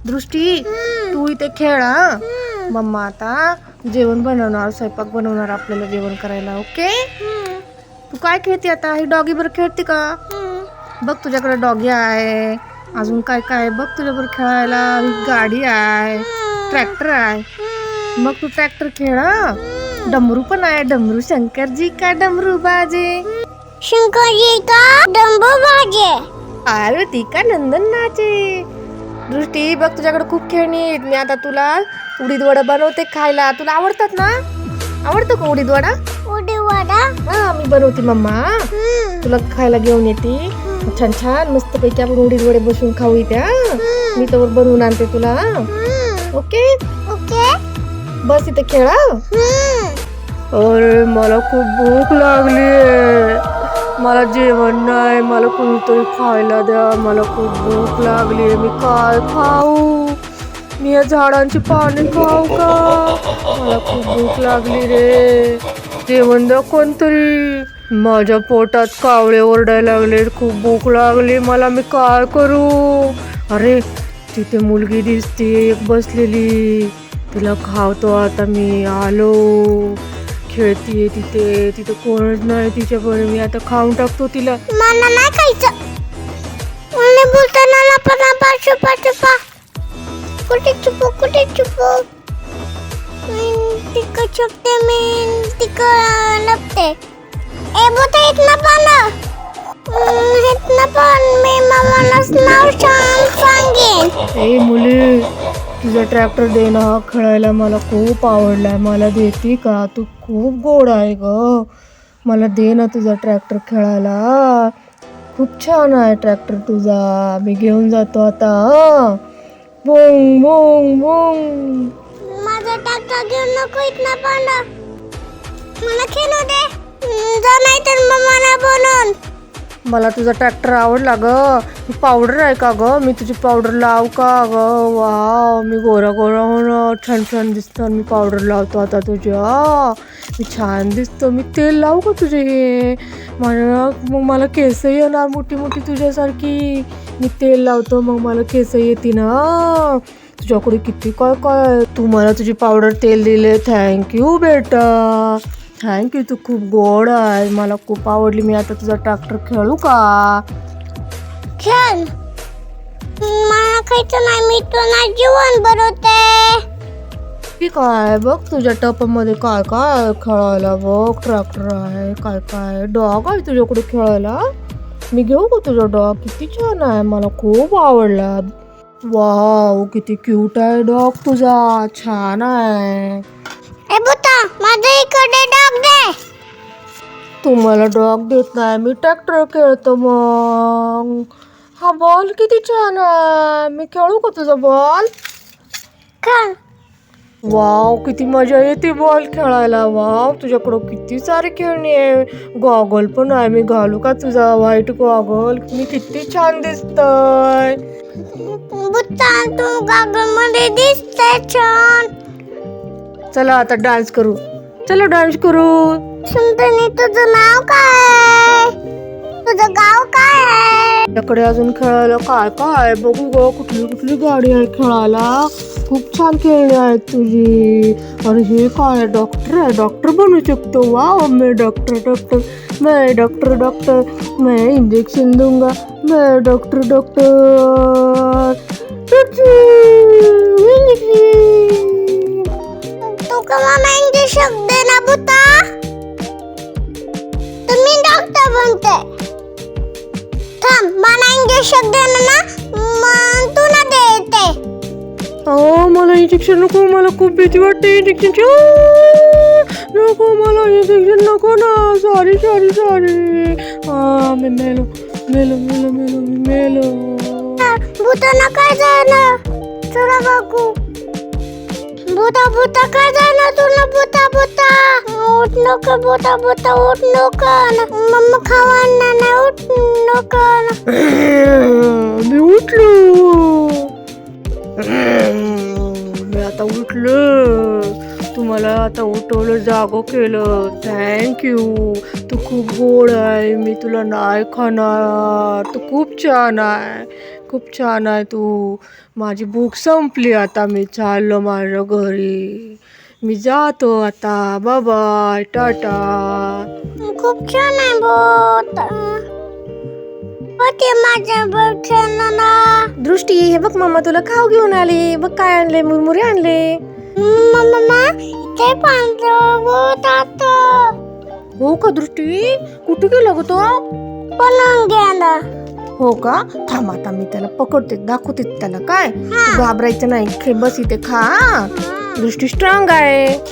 दृष्टी तू इथे खेळ हा. मम्मा आता जेवण बनवणार, स्वयंपाक बनवणार आपल्याला जेवण करायला. ओके. तू काय खेळते आता? ही डॉगी बरोबर खेळते का? बघ तुझ्याकडे डॉगी आहे, अजून काय काय बघ तुझ्याबरोबर खेळायला. ही गाडी आहे, ट्रॅक्टर आहे. मग तू ट्रॅक्टर खेळ हा. डमरू पण आहे. डमरू शंकरजी का डमरू बाजे? शंकरजी का डमरू बाजे? पार्वती का नंदन नाचे? दृष्टी बघ तुझ्याकडे खूप खेळणी आहेत. मी आता तुला उडीद वडा बनवते खायला. तुला आवडतात ना? आवडतो का उडीद वडा? उडीद वडा हा मी बनवते मम्मा. तुला खायला घेऊन येते. छान छान मस्त पैकी आपण उडीद वडे बसून खाऊ इथे. मी तर बनवून आणते तुला. Okay okay. बस इथे खेळा. अरे मला खूप भूक लागली. मला जेवण नाही. मला कोणीतरी खायला द्या. मला खूप भूक लागली. मी काय खाऊ? मी या झाडांची पाने खाऊ का? मला खूप भूक लागली रे. जेवण द्या कोणतरी. माझ्या पोटात कावळे ओरडायला लागले. खूप भूक लागली मला. मी काय करू? अरे तिथे मुलगी दिसते एक बसलेली. तिला खावतो आता. मी आलो. खेळतीये तिथे. तिथे कोणच नाही तिच्याकडे. मी आता खाऊन टाकतो तिला. मला नाही खायचं. मला बोलताना लपा छुपा छुपा. कुठे छुपू कुठे छुपू? तिकडे छुपते मी. तिकडे लपते. ए बोता इतना पण मी मामाला नाव सांगेन. ए मुली तुझा ट्रॅक्टर दे ना खेळायला. मला खूप आवडलाय. मला देते का? तू खूप गोड आहे ग. मला दे ना तुझा ट्रॅक्टर खेळायला. खूप छान आहे ट्रॅक्टर तुझा. मी घेऊन जातो आता. बोंग बोंग बोंग. माझा ट्रॅक्टर घेऊन नको इतना पण. मला खेळू दे. जा नाही तर मला बनवून. मला तुझा ट्रॅक्टर आवडला ग. ही पावडर आहे का ग? मी तुझी पावडर लाव का ग? वाव मी गोरा गोरा होणार. छान छान दिसतं. मी पावडर लावतो आता तुझ्या. मी छान दिसतो. मी तेल लावू का तुझे? हे मग मला केस येणार मोठी मोठी तुझ्यासारखी. मी तेल लावतो मग मला केस येते ना. तुझ्याकडे किती काय काय. तू मला तुझी पावडर तेल दिले. थँक्यू बेटा. थँक्यू. तू खूप गोड आहे. मला खूप आवडली. मी आता तुझा ट्रॅक्टर खेळू का? खेळ. मला खायचं नाही. मी तुला जेवण बनवते. ठीक आहे. बघ तुझ्या टपामध्ये काय काय खेळायला. बघ ट्रॅक्टर आहे. काय काय डॉग आहे तुझ्याकडे खेळायला. मी घेऊ का तुझा डॉग? किती छान आहे. मला खूप आवडला. वाव किती क्यूट आहे डॉग तुझा. छान आहे. ए बुता माझ्या इकडे डॉग दे. तू मला डॉग देत नाही. मी ट्रॅक्टर खेळतो मग. हा बॉल किती छान आहे. मी खेळू का तुझा बॉल? खेळ. वाव किती मजा येते बॉल खेळायला. वाव तुझ्याकडं किती सारे खेळणी आहे. गॉगल पण आहे. मी घालू का तुझा व्हाईट गॉगल? मी किती छान दिसतोय. बुता तू गॉगल मध्ये दिसते छान. चला आता डान्स करू. चला डान्स करू. सुंदरी तुझं नाव काय? तुझं गाव काय आहे? त्याकडे अजून खेळायला काय काय बघू ग. कुठली कुठली गाडी आहे खेळायला. खूप छान खेळणी आहेत तुझी. आणि हे काय डॉक्टर आहे. डॉक्टर बनू शकतो. वाव मैं डॉक्टर. मैं डॉक्टर. मैं इंजेक्शन दूंगा. मैं डॉक्टर. तू का मला इंजेक्शन दे ना बुता. तुम्ही डॉक्टर बनते. थांब मला इंजेक्शन दे ना. मग तुला देते. मला इंजेक्शन नको. मला खूप भीती वाटते इंजेक्शनची. नको मला इंजेक्शन नको ना. सॉरी. मी मेलो. भूता नका जाणं. चला बघू. भूता काय जाणं तुला. भूता उठ नको. भूता उठ नको. मम्मा खावा ना. उठ नको. मी उठलो. मी आता उठलो. तुम्हाला आता उठवलं जागो केलं. थँक्यू. तू खूप गोड आहे. मी तुला नाही खाणार. तू खूप छान आहे. खूप छान आहे तू. माझी भूक संपली आता. मी चाललो माझ्या घरी. मी जातो आता. Bye bye, tata. खूप छान आहे बोट. होते माझ्या बोटाला. दृष्टी, हे बघ मम्मा तुला खाऊ घेऊन आली. बघ काय आणले, मुरमुरे आणले. मम्मा ते पांढरं बोट आता. हो का दृष्टी? कुठे गेला ग तो? पळून गेला. हो का? थांब आता मी त्याला पकडते, दाखवते त्याला. काय तू घाबरायचं नाही. बस इथे खा. दृष्टी स्ट्रॉंग आहे.